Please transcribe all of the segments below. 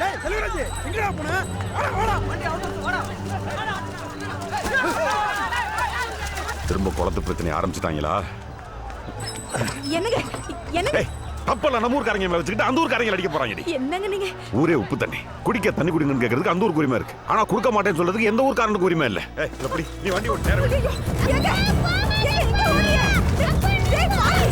டேய் செல்வராஜ் எங்கடா போன? வாடா வாடா வண்டி வாடா. திரும்ப குளத்து பிரச்சனை ஆரம்பிச்சிட்டாங்களா? என்னங்க என்னங்க கப்பல்ல நம்ம ஊர்க்காரங்க மேல வச்சுக்கிட்டு அந்த ஊர்க்காரங்க அடிக்க போறாங்க. என்னங்க நீங்க? ஊரே உப்பு தண்ணி குடிக்க தண்ணி குடிங்கன்னு கேக்குறதுக்கு அந்த ஊருக்கு உரிமை இருக்கு. ஆனா கொடுக்க மாட்டேன்னு சொல்றதுக்கு எந்த ஊர்க்காரனுக்கு உரிமை இல்ல. எப்படி நீ வண்டி ஓட்டு நேரா ஏங்க எங்க ஓடுறீங்க? டேய் பாய்.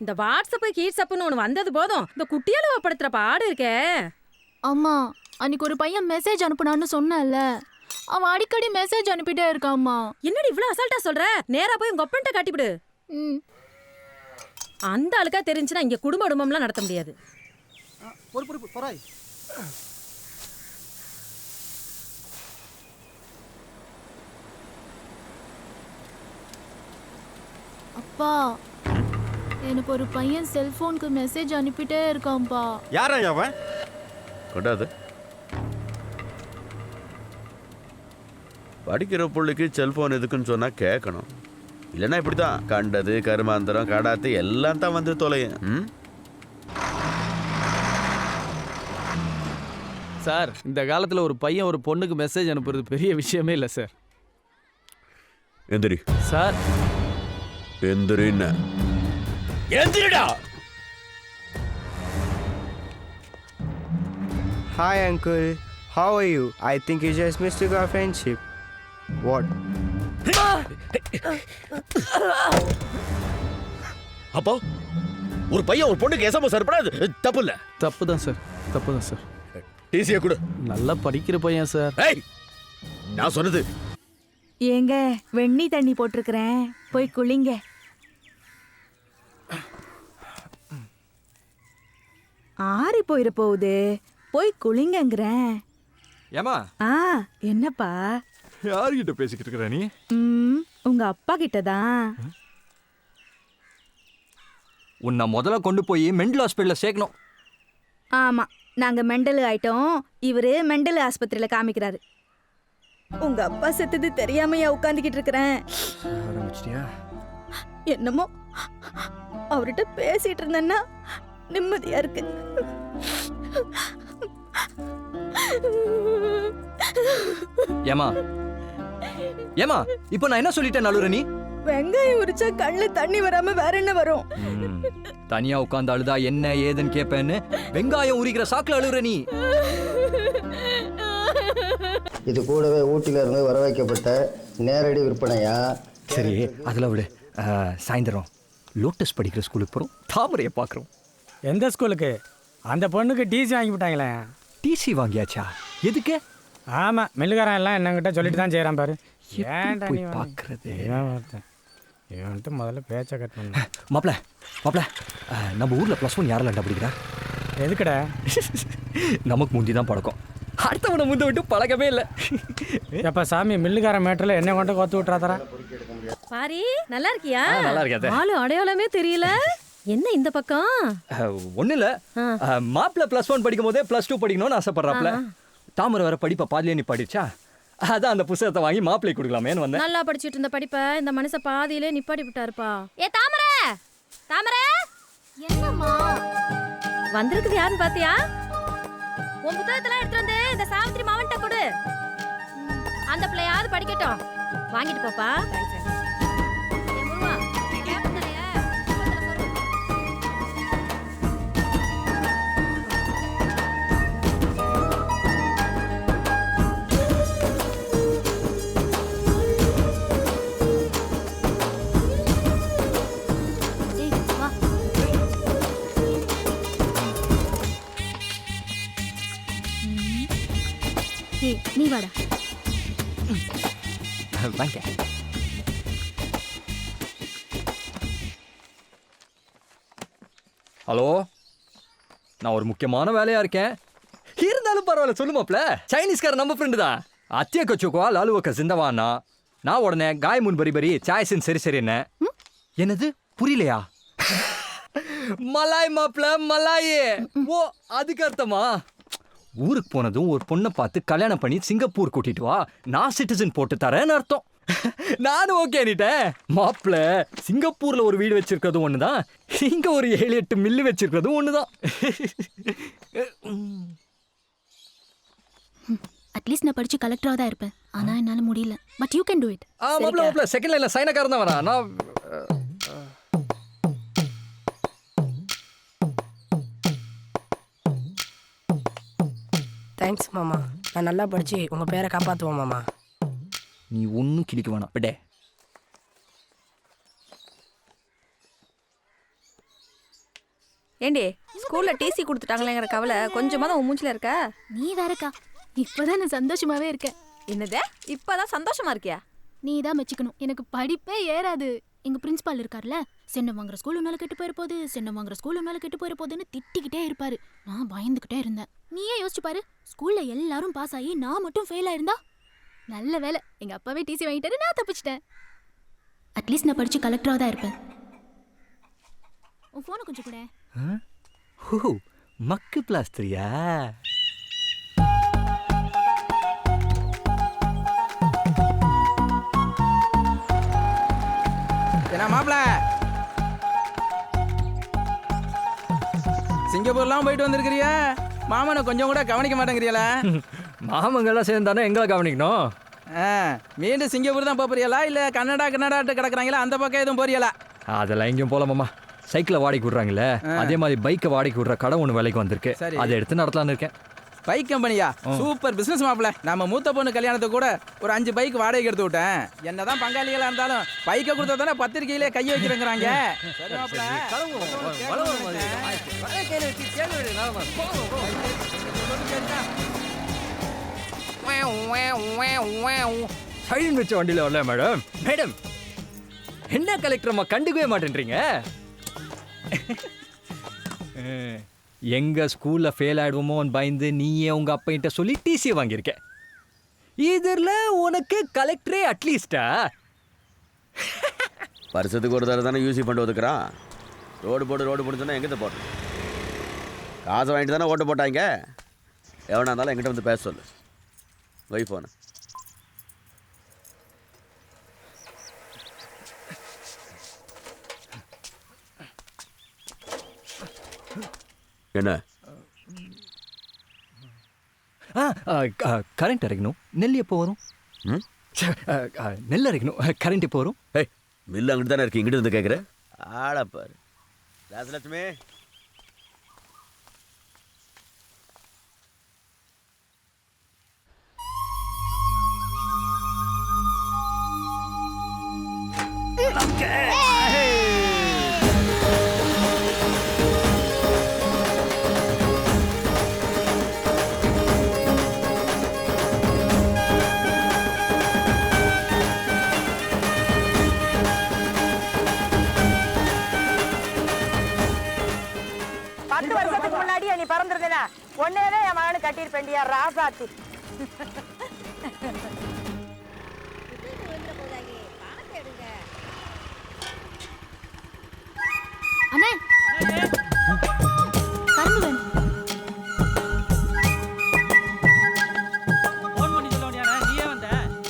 இந்த வாட்ஸ்அப் கீட்ஸ்அப்னு ஒன்று வந்தது போதும் இந்த குட்டியால படுத்துற பாடு இருக்கே. அம்மா அன்னைக்கு ஒரு பையன் மெசேஜ் அனுப்புனான்னு சொன்னல, அவன் அடிக்கடி மெசேஜ் அனுப்பிட்டே இருக்காம்மா. என்னடி இவ்வளவு அசால்ட்டா சொல்ற? நேரா போய் உங்க அப்பன்ட்ட காட்டிவிடு. அந்த ஆளுக்கா தெரிஞ்சுனா இங்க குடும்பம்லாம் நடத்த முடியாது. பொறுப்பு போறாய். அப்பா எனக்கு ஒரு பையன் செல்போனுக்கு மெசேஜ் அனுப்பிட்டே இருக்கான்பா. யாரா அவன்? கொண்டாது படிக்கிற பிள்ளைக்கு செல்போன் எதுக்குன்னு சொன்னா கேட்கணும். இல்லைன்னா இப்படிதான் கண்டது கருமாந்திரம் கடாத்து எல்லாம் தான் வந்து தொலையும். சார் இந்த காலத்துல ஒரு பையன் ஒரு பொண்ணுக்கு மெசேஜ் அனுப்புறது பெரிய விஷயமே இல்லை சார். எந்திரி sir. எந்திரின்னு எந்திரிடா. Hi uncle, how are you? I think you just mistook our friendship. What? அப்போ ஒரு பையன் ஒரு பொண்ணுக்கு எஸ்எம்எஸ் அனுப்புறது தப்பு இல்ல? தப்பு தான் சார். டிசியை கொடு. நல்லா படிக்கிற பையன் சார். ஏய் நான் சொன்னது. ஏங்க வெண்ணி தண்ணி போட்டிருக்கிறேன், போய் குளிங்க. ஆறி போயிட போகுது, போய் குளிங்கங்கிறேன். ஏமா? என்னப்பா? யார்கிட்ட பேசிக்கிட்டு இருக்கிற நீ? உங்க அப்பா கிட்டதான். உன்னை முதல்ல கொண்டு போய் மெண்டல் ஹாஸ்பிட்டல்ல சேர்க்கணும். ஆமா, நாங்க மெண்டல் ஆயிட்டோம், இவரு மெண்டல் ஆஸ்பத்திரியில காமிக்கிறாரு. உங்க அப்பா செத்தது தெரியாமையா உட்காந்துக்கிட்டு இருக்கிறேன். என்னமோ அவர்கிட்ட பேசிட்டு இருந்தேன்னா நிம்மதியா இருக்கு. ஏமா இப்போ நான் என்ன சொல்லிட்டேன் நலுற நீ? வெங்காயம் உரிச்சா கண்ணுல தண்ணி வராம வேற என்ன வரும்? தனியா உட்கார்ந்து அழுதா என்ன ஏதுன்னு கேப்பேன்னு வெங்காயம் உரிக்கிற சாக்குல அழுற நீ. இது கூடவே ஊட்டில இருந்து வர வைக்கப்பட்ட நேரடி விற்பனையா? சரி அதில் விடு. சாயந்தரம் லோட்டஸ் படிக்கிற ஸ்கூலுக்கு போகிறோம், தாமரையை பார்க்குறோம். எந்த ஸ்கூலுக்கு? அந்த பொண்ணுக்கு டிசி வாங்கி விட்டாங்களே. டிசி வாங்கியாச்சா? எதுக்கு? ஆமாம், மில்லுக்காரன் எல்லாம் என்னங்கிட்ட சொல்லிட்டு தான் செய்கிறான் பாரு. ஏன்டா நீ பார்க்குறது? இவன்ட்டு முதல்ல பேச்சை கட் பண்ண. மாப்பிள்ள நம்ம ஊரில் +1 யாரெல்லாம் படிக்கிறா? எதுக்குடா? நமக்கு முந்தி தான் பழக்கம், அடுத்தவனை முந்த விட்டு பழக்கமே இல்லை. எப்ப சாமி மில்லுக்கார மேட்டர்ல என்ன கொண்டு கொத்து விட்டுறாதரா? பாரி நல்லா இருக்கியா? நல்லா இருக்காது. ஆளு அடையாளமே தெரியல. என்ன இந்த பக்கம்? ஒன்றும் இல்லை, மாப்பிள்ள +1 படிக்கும் போதே +2 படிக்கணும்னு ஆசைப்படுறாப்புல. தாமரை வர படிப்பை பாதிலே நீ படிச்சா, அதான் அந்த புத்தகத்தை வாங்கி மாப்பிள்ளை கொடுக்கலாமேன்னு வந்தேன். நல்லா படிச்சுட்டு இருந்த படிப்பை இந்த மனுஷ பாதியிலே நிப்பாட்டி விட்டாருப்பா. ஏ தாமரை, தாமரை என்னம்மா? வந்திருக்குது யாருன்னு பாத்தியா? உன் புத்தகத்தெல்லாம் எடுத்து வந்து இந்த சாவித்திரி மாவன்ட்ட கொடு. அந்த பிள்ளையாவது படிக்கட்டும். வாங்கிட்டு போப்பா. ஏ முருகா, கேப் தரைய புத்தகத்துல சொல்லு. ஏய் வா. ஏய் நீ வாடா. வாங்க. ஹலோ, நான் ஒரு முக்கியமான வேலையா இருக்கேன். இருந்தாலும் பரவாயில்ல, சொல்லு மாப்ள. சைனீஸ்கார நம்ம ஃப்ரெண்டு தான். அத்திய கச்சுக்குவா லாலுவக்க சிந்தவானா. நான் உடனே காய் முன் பரி பரி சாய்ஸின் சரி சரி என்ன. என்னது புரியலையா? மலாய் மாப்ள, மலாயே. ஓ அதுக்கு அர்த்தமா? ஊருக்கு போனதும் ஒரு பொண்ணை பார்த்து கல்யாணம் பண்ணி சிங்கப்பூர் கூட்டிட்டு வா, நான் சிட்டிசன் போட்டு தரேன்னு அர்த்தம். நானும் ஓகே அனிட்டேன். மாப்பிள்ள சிங்கப்பூர்ல ஒரு வீடு வச்சிருக்கிறதும் ஒண்ணுதான், இங்க ஒரு 7-8 மில்லு வச்சிருக்கிறதும் ஒண்ணுதான். அட்லீஸ்ட் நான் படிச்சு கலெக்டரா தான் இருப்பேன். ஆனா என்னால முடியல. But you can to it. மாப்பிள்ள செகண்ட் லைன்ல சைனக்காரன் தான் வரா. நான் தேங்க்ஸ் மாமா. நான் நல்லா படிச்சு உங்க பேரை காப்பாற்றுவோம் மாமா. நீ ஒன்னும் கிளிக்க வேணாம் படே. ஏண்டி ஸ்கூல்ல டிசி கொடுத்துட்டாங்களேங்கிற கவலை கொஞ்சமாதான் உன் மூஞ்சில இருக்க? நீ வேறக்கா, இப்பதான் நான் சந்தோஷமாவே இருக்கேன். என்னது இப்பதான் சந்தோஷமா இருக்கியா? நீ தான் மெச்சிக்கணும். எனக்கு படிப்பே ஏறாது. எங்க பிரின்சிபால் இருக்கார்ல, சென்னம் வாங்குற ஸ்கூல் உன்னால கெட்டு போயிட போகுது, சென்னம் வாங்குற ஸ்கூல் உன்னால கெட்டு போயிட போகுதுன்னு திட்டிக்கிட்டே இருப்பாரு. நான் பயந்துகிட்டே இருந்தேன். நீயே யோசிச்சு பாரு, ஸ்கூல்ல எல்லாரும் பாஸ் ஆகி நான் மட்டும் ஃபெயில் ஆயிருந்தா? நல்ல வேலை, எங்க அப்பாவே டிசி வாங்கிட்டாரு, நான் தப்பிச்சிட்டேன். அட்லீஸ்ட் நான் படிச்சு கலெக்டரா தான் இருப்பேன். உன் போனை கொஞ்சம் கூட. ஓ மக்கு பிளாஸ்டரியா? என்ன மாப்பிள்ள, சிங்கப்பூர்லாம் போயிட்டு வந்திருக்கிறியா? மாமனை கொஞ்சம் கூட கவனிக்க மாட்டேங்கிறியல? மாமங்கெல்லாம் சேர்ந்தானே எங்களை கவனிக்கணும். மீண்டும் சிங்கப்பூர் தான் போறியலா இல்ல கன்னடாட்டு கிடக்குறாங்களா அந்த பக்கம் எதுவும் போறியலா? அதெல்லாம் எங்கேயும் போல மாமா. சைக்கிளை வாடகைக்கு விட்றாங்களே, அதே மாதிரி பைக்கை வாடகைக்கு விட்ற கடை ஒன்று வேலைக்கு வந்திருக்கு. அதை எடுத்து நடத்தலான்னு இருக்கேன். பைக் கம்பெனியா? சூப்பர் பிசினஸ் மாப்பிள்ள. நம்ம மூத்த பொண்ணு கல்யாணத்துக்கு கூட ஒரு 5 பைக் வாடகைக்கு எடுத்து விட்டேன். என்னதான் பங்காளிகளா இருந்தாலும் பைக்கை கொடுத்தா தானே பத்திரிகையிலே கை வைக்கிறேங்கிறாங்க. சைலண்ட் வச்ச வண்டியில் வரல மேடம். மேடம் என்ன கலெக்டரம்மா கண்டுக்கவே மாட்டேன்றீங்க? எங்க ஸ்கூல்ல ஃபெயில் ஆயிடுவோமோன்னு பயந்து நீயே உங்க அப்பா சொல்லி டிசியை வாங்கியிருக்க. இதுல உனக்கு கலெக்டரே அட்லீஸ்டா? வருஷத்துக்கு ஒரு தடவை தானே யூசி பண்ணி ஒதுக்குறான். ரோடு போட்டு சொன்னா எங்கிட்ட போட்டோம்? காசை வாங்கிட்டு தானே ஓட்டு போட்டாங்க. எவனா இருந்தாலும் என்கிட்ட வந்து பேச சொல்லு. வை போன என்ன கரண்ட் இறக்கணும். நெல் எப்போ வரும்? நெல் இறக்கணும், கரண்ட் எப்போ வரும்? ஏய் மில்லு அங்கிட்டு தானே இருக்கு, இங்கிட்டு வந்து கேட்குற ஆளப்பாரு. ராசலட்சுமி தெரிஞ்சிருந்தா ஒன்னேவே என் மகனு கட்டியிருப்பேண்டியா ராசாத்தி. அண்ணே கரும்பு வேணும்.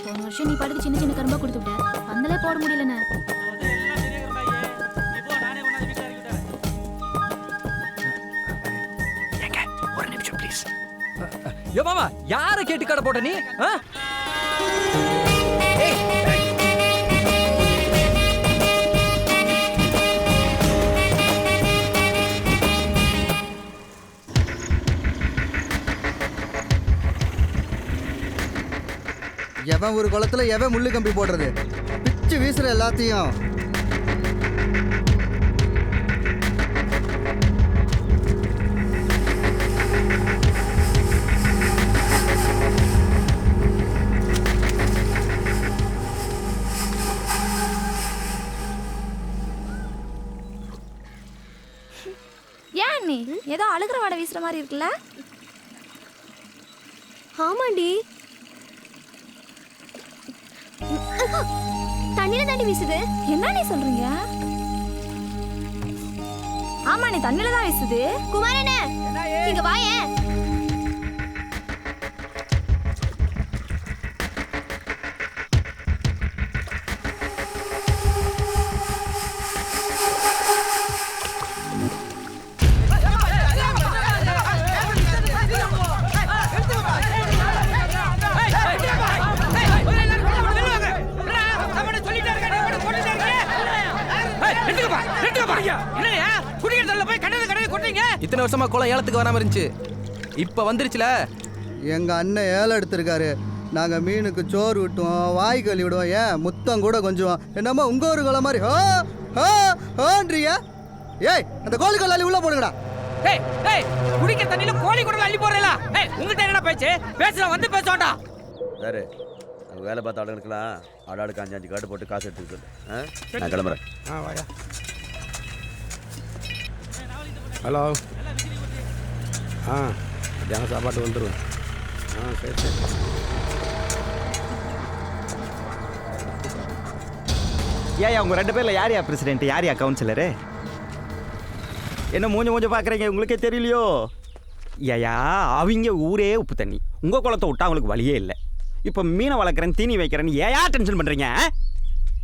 போன வருஷம் நீ பாட்டுக்கு சின்ன சின்ன கரும்பா கொடுத்து விட்ட, பந்தலே போட முடியலண்ணே. ஒரு நிமிஷம் ப்ளீஸ். யோ மாமா, யாரை கேட்டு கடை போட்ட நீ? எவன் ஒரு குளத்துல எவன் முள்ளு கம்பி போடுறது, பிச்சு வீசுற எல்லாத்தையும். ஏன் நீ ஏதோ அழுகிற வாடை வீசுற மாதிரி இருக்குல்ல? ஆமாண்டி, தண்ணியில தாண்டி வீசுது. என்ன நீ சொல்றீங்க? ஆமா, நீ தண்ணியில தான் வீசுது. குமாரனே இங்க வாயேன். இத்தனை வருஷமா குளம் ஏலத்துக்கு வராம இருந்துச்சு, இப்ப வந்துருச்சுல. எங்க அண்ணன் ஏலம் எடுத்திருக்காரு. நாங்க மீனுக்கு சோறு விட்டுவோம், வாய் கழுவி விடுவோம், ஏன் முத்தம் கூட கொஞ்சம். என்னமோ உங்க ஒரு குளம் மாதிரி ஹோன்றீங்க. ஏய், அந்த கோழி கொள்ளாளி உள்ள போடுங்கடா. குடிக்க தண்ணியில கோழி கூட அள்ளி போறல. உங்ககிட்ட என்ன பேச்சு? பேசுற வந்து பேசோண்டா. சார், அங்கே வேலை பார்த்த ஆளுங்களுக்குலாம் ஆடாளுக்கு 5 கார்டு போட்டு காசு எடுத்துக்க சொல்லு. நான் கிளம்புறேன். வாயா. ஹலோ. மத்தியானம் சாப்பாட்டு வந்துடுவேன். சரி சரி. ஏயா உங்கள் 2 பேரில் யார் பிரசிடென்ட், யார் கவுன்சிலரு? என்ன மூஞ்ச பார்க்குறீங்க, உங்களுக்கே தெரியலையோ? ஏயா அவங்க ஊரே உப்பு தண்ணி, உங்கள் குளத்தை விட்டா அவங்களுக்கு வழியே இல்லை. இப்போ மீனை வளர்க்குறேன், தீனி வைக்கிறேன்னு ஏயா டென்ஷன் பண்ணுறீங்க?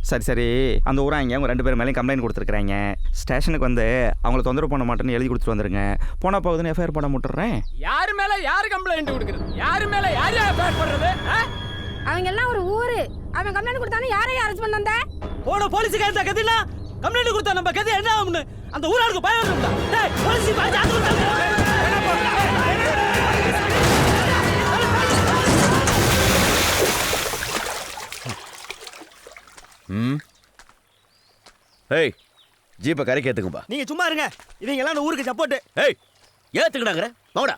சரி சரி, அந்த ஊராங்க உங்கள் 2 பேர் மேலேயும் கம்ப்ளைண்ட் கொடுத்துருக்குறாங்க. ஸ்டேஷனுக்கு வந்து அவங்கள தொந்தரவு பண்ண மாட்டேன்னு எழுதி கொடுத்துட்டு வந்துருங்க. போனால் போகுதுன்னு எஃப்ஐஆர் பண்ண முட்டுறேன். யாரு மேல யாரு கம்ப்ளைண்ட் கொடுக்குறது? யாரு மேல யாரு எஃப்ஐஆர் பண்றது? அவங்க எல்லாம் ஒரு ஊரு. அவன் கம்ப்ளைண்ட் கொடுத்தானே யாரையும் அரெஸ்ட் பண்ண வந்த? போன போலீஸுக்கு அந்த கதினா கம்ப்ளைண்ட் கொடுத்தா நம்ம கதை என்ன ஆகும்னு அந்த ஊராளுக்கு பயம் இருக்கும்டா. டேய் போலீஸ் பாத்து ஆத்து ஏய், ஜீப்பை கரைக்கு ஏற்றுக்கும்பா. நீங்க சும்மா இருங்க, இவங்க எல்லாம் அந்த ஊருக்கு சப்போர்ட். ஏய், ஏற்றுக்கிடாங்கிற மௌடா.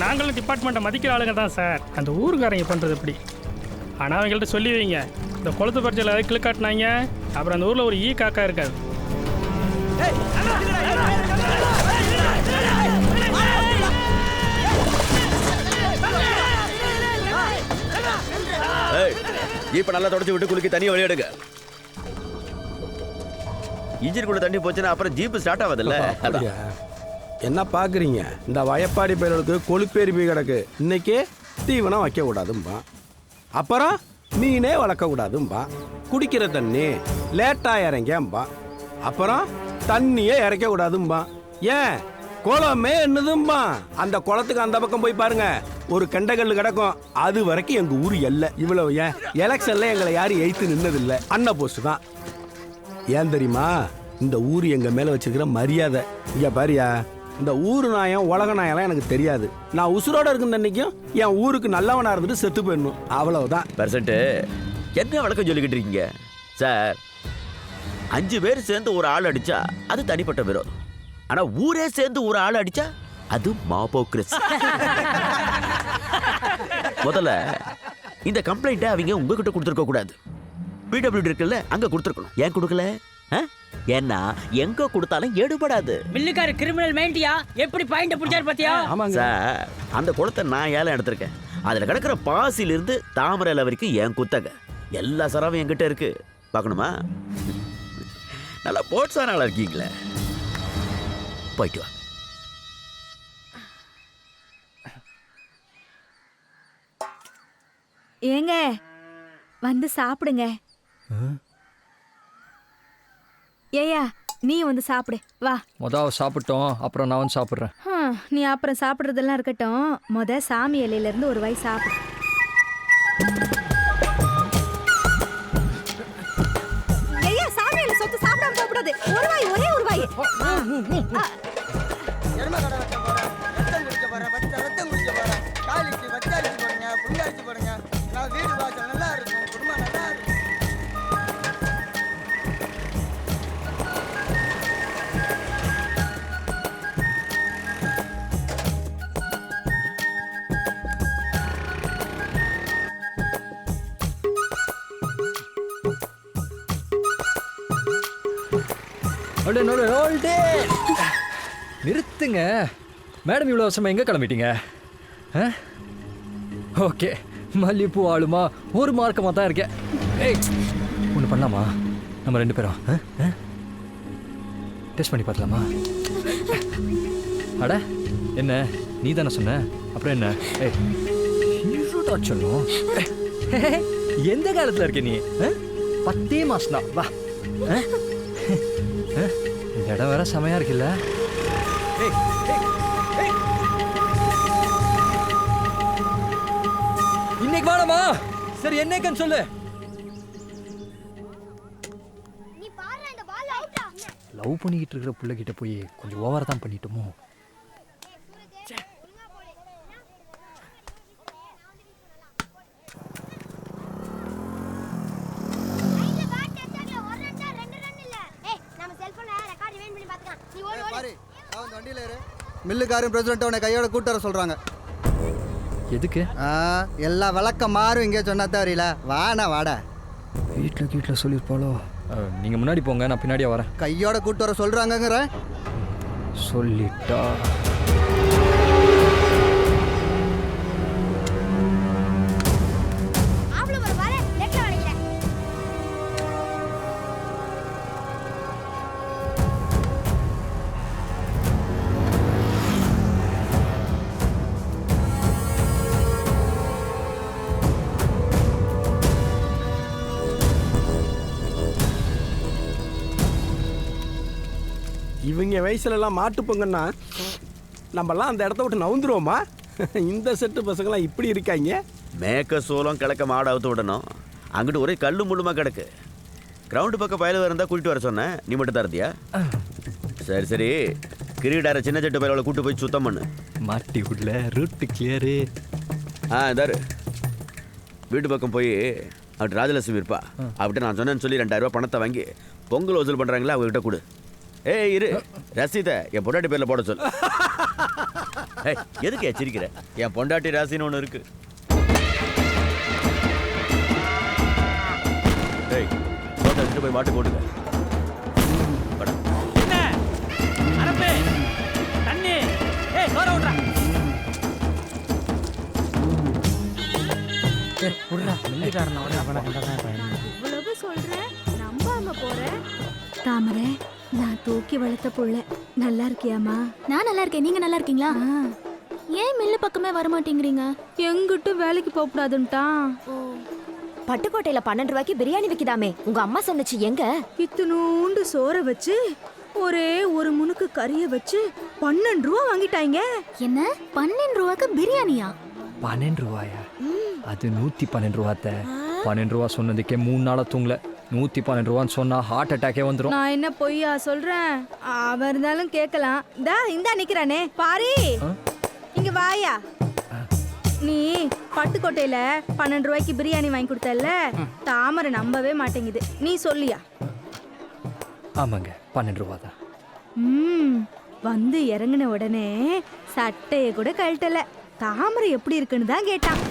நாங்களும் டிபார்ட்மெண்ட்டை மதிக்கிற ஆளுங்க தான் சார். அந்த ஊருக்காரங்க பண்ணுறது எப்படி? ஆனால் அவங்கள்ட்ட சொல்லி வைங்க, இந்த குளத்து பறிச்சல் ஏதாவது கிளிக்காட்டினாங்க அப்புறம் அந்த ஊரில் ஒரு காக்கா இருக்காது. ஜீப்பை நல்லா தொடச்சி விட்டு குலுக்கி தண்ணி வழி எடுங்க. இன்ஜினுக்குள்ள தண்ணி போச்சுன்னா அப்புறம் ஜீப்பு ஸ்டார்ட் ஆகாதுல்ல. என்ன பார்க்குறீங்க? இந்த வயப்பாடி பேருக்கு கொழுப்பேறி போய் கிடக்கு. இன்னைக்கு தீவனம் வைக்கக்கூடாதும்பா, அப்புறம் மீனே வளர்க்கக்கூடாதும்பா, குடிக்கிற தண்ணி லேட்டாக இறங்கம்பா, அப்புறம் தண்ணியே இறக்கக்கூடாதும்பா. ஏன் குளமே என்னதும்பா? அந்த குளத்துக்கு அந்த பக்கம் போய் பாருங்க, ஒரு கெண்டைக்கல் கிடக்கும். அது வரைக்கும் எங்கள் ஊர் எல்லை. இவ்வளவு ஏன் எலெக்ஷனில் எங்களை யாரும் எய்த்து நின்னதில்லை. அண்ணா போஸ்ட் தான். ஏன் தெரியுமா? இந்த ஊர் எங்கள் மேலே வச்சிருக்கிற மரியாதை. இங்கே பாரியா, இந்த ஊர் நாயம் உலக நாயெல்லாம் எனக்கு தெரியாது. நான் உசுரோட இருக்குன்னு அன்னைக்கும் என் ஊருக்கு நல்லவனா இருந்துட்டு செத்து போயிடணும், அவ்வளவுதான். பெர்சன்ட் என்ன வழக்கம் சொல்லிக்கிட்டு இருக்கீங்க சார்? 5 பேர் சேர்ந்து ஒரு ஆள் அடிச்சா அது தனிப்பட்ட விரோதம். ஆனா ஊரே சேர்ந்து ஒரு ஆள் அடிச்சா அது மாபோக்ரஸ். முதல்ல இந்த கம்ப்ளைண்ட்டை அவங்க உங்ககிட்ட கொடுத்துருக்க கூடாது, பிடபிள்யூடி இருக்குல்ல அங்க கொடுத்துருக்கணும். ஏன் கொடுக்கல? ஏன்னா எங்க கொடுத்தாலும் எடுபடாது. மில்லுக்கார கிரிமினல் மைண்டியா எப்படி பாயிண்ட பிடிச்சாரு பாத்தியா? சார், அந்த குளத்தை நான் ஏலம் எடுத்திருக்கேன். அதுல கிடக்கிற பாசிலிருந்து தாமரை இலை வரைக்கும் என் குத்தகை. எல்லா சரவும் என்கிட்ட இருக்கு. பார்க்கணுமா? நல்லா போட்ஸானால இருக்கீங்களே. போயிட்டு வா. ஏங்க வந்து சாப்பிடுங்க. ஏயா நீ வந்து சாப்பிடு வா. மொதல் சாப்பிட்டோம், அப்புறம் நான் வந்து சாப்பிட்றேன். நீ அப்புறம் சாப்பிட்றதெல்லாம் இருக்கட்டும், சாமி இலையில இருந்து ஒரு வாய் சாப்பிடு. ஐயா சாமி இலை சொத்து சாப்பிடாம போகக்கூடாது. ஒரு வாய், ஒரே ஒரு வாய். ரத்தம் குடிக்க போறேன். காலிக்கு வச்சு அரிசி போடுங்க, புண்ணு அரிசி போடுங்க. நான் வீடு வாசல் நல்லா இருக்கும், குடும்பம் நல்லா இருக்கும். நிறுத்துங்க மேடம், இவ்வளோ வருஷமா எங்கே கிளம்பிட்டீங்க? ஓகே, மல்லிப்பூ ஆளுமா ஒரு மார்க்கமாக தான் இருக்கேன். ஏய், ஒன்று பண்ணலாமா? நம்ம 2 பேரும் டெஸ்ட் பண்ணி பார்க்கலாமா? அட என்ன, நீ தானே சொன்ன, அப்புறம் என்ன? ஏய், சொல்லும். எந்த காலத்தில் இருக்க நீ? 10 மாசம் தான். வா, இந்த இடம் வேற செமையா இருக்குல்ல? இன்னைக்கு வாடமா. சரி, என்னைக்குன்னு சொல்லு. லவ் பண்ணிக்கிட்டு இருக்கிற பிள்ளைகிட்ட போய் கொஞ்சம் ஓவரா தான் பண்ணிட்டோமோ? மில்லுக்காரும் பிரசிடென்ட் உன்னை கையோட கூட்டு வர சொல்றாங்க. எதுக்கு? எல்லா விளக்கம் மாறும் இங்கே சொன்னா தெரியல. வாடா வாடா. வீட்டில் சொல்லியிருப்பாளோ? நீங்கள் முன்னாடி போங்க, நான் பின்னாடியே வரேன். கையோட கூட்டு வர சொல்றாங்கங்கிற சொல்லிட்டா. இவங்க வயசுலலாம் மாட்டு பொங்கன்னா நம்மலாம் அந்த இடத்த விட்டு நவுந்துருவோமா? இந்த செட்டு பசங்களாம் இப்படி இருக்காங்க. மேக்க சோளம் கிழக்க மாடு அவுத்து விடணும். அங்கிட்டு ஒரே கல்லு முள்ளுமா கிடக்கு. கிரவுண்டு பக்கம் பயலுவ இருந்தால் கூட்டிட்டு வர சொன்னேன், நீ மட்டும் தரதியா? சரி சரி, கிரீடார சின்ன செட்டு பயலோட கூட்டு போய் சுத்தம் பண்ணு. மாட்டி உள்ள ரூட்டு கிளியரு. இதாரு வீட்டு பக்கம் போய் அப்படி ராஜலட்சுமி இருப்பா, அப்படி நான் சொன்னேன்னு சொல்லி 2000 ரூபா பணத்தை வாங்கி பொங்கல் வசூல் பண்ணுறாங்களா அவங்ககிட்ட கொடு. ஏய் இரு, ரசீதை என் பொண்டாட்டி பேரில் போட சொல்லு. எதுக்கு எச்சரிக்கிற? என் பொண்டாட்டி ராசின்னு ஒன்று இருக்கு. ஏய், எடுத்துட்டு போய் மாட்டு போட்டுக்க. இவ்வளவு சொல்றேன், நம்பாம போறேன். தாமரை, நான் தூக்கி வளர்த்த புள்ள. நல்லா இருக்கியாமா? நான் நல்லா இருக்கேன், நீங்க நல்லா இருக்கீங்களா? ஏன் மில்லு பக்கமே வர மாட்டேங்கிறீங்க? எங்கிட்டும் வேலைக்கு போக கூடாதுன்ட்டான். பட்டுக்கோட்டையில 12 ரூபாய்க்கு பிரியாணி விக்குதாமே, உங்க அம்மா சொன்னச்சு. எங்க? இத்தனூண்டு சோற வச்சு ஒரே ஒரு முனுக்கு கறிய வச்சு 12 ரூபா வாங்கிட்டாங்க. என்ன 12 ரூபாய்க்கு பிரியாணியா? 12 ரூபாயா? அது 112 ரூபாத்த. 12 ரூபா சொன்னதுக்கே 3 நாளா தூங்கல. 112 ரூபான்னு சொன்னா ஹார்ட் அட்டாக்கே வந்துடும். நான் என்ன பொய்யா சொல்றேன்? அவன் இருந்தாலும் கேட்கலாம். இந்தா நிக்கிறானே பாரி, இங்க வாயா. நீ பட்டுக்கோட்டையில 12 ரூபாய்க்கு பிரியாணி வாங்கி கொடுத்தல, தாமரை நம்பவே மாட்டேங்குது. நீ சொல்லியா? ஆமாங்க, 12 ரூபா தான். வந்து இறங்கின உடனே சட்டையை கூட கழட்டல. தாமரை எப்படி இருக்குன்னு தான் கேட்டான்.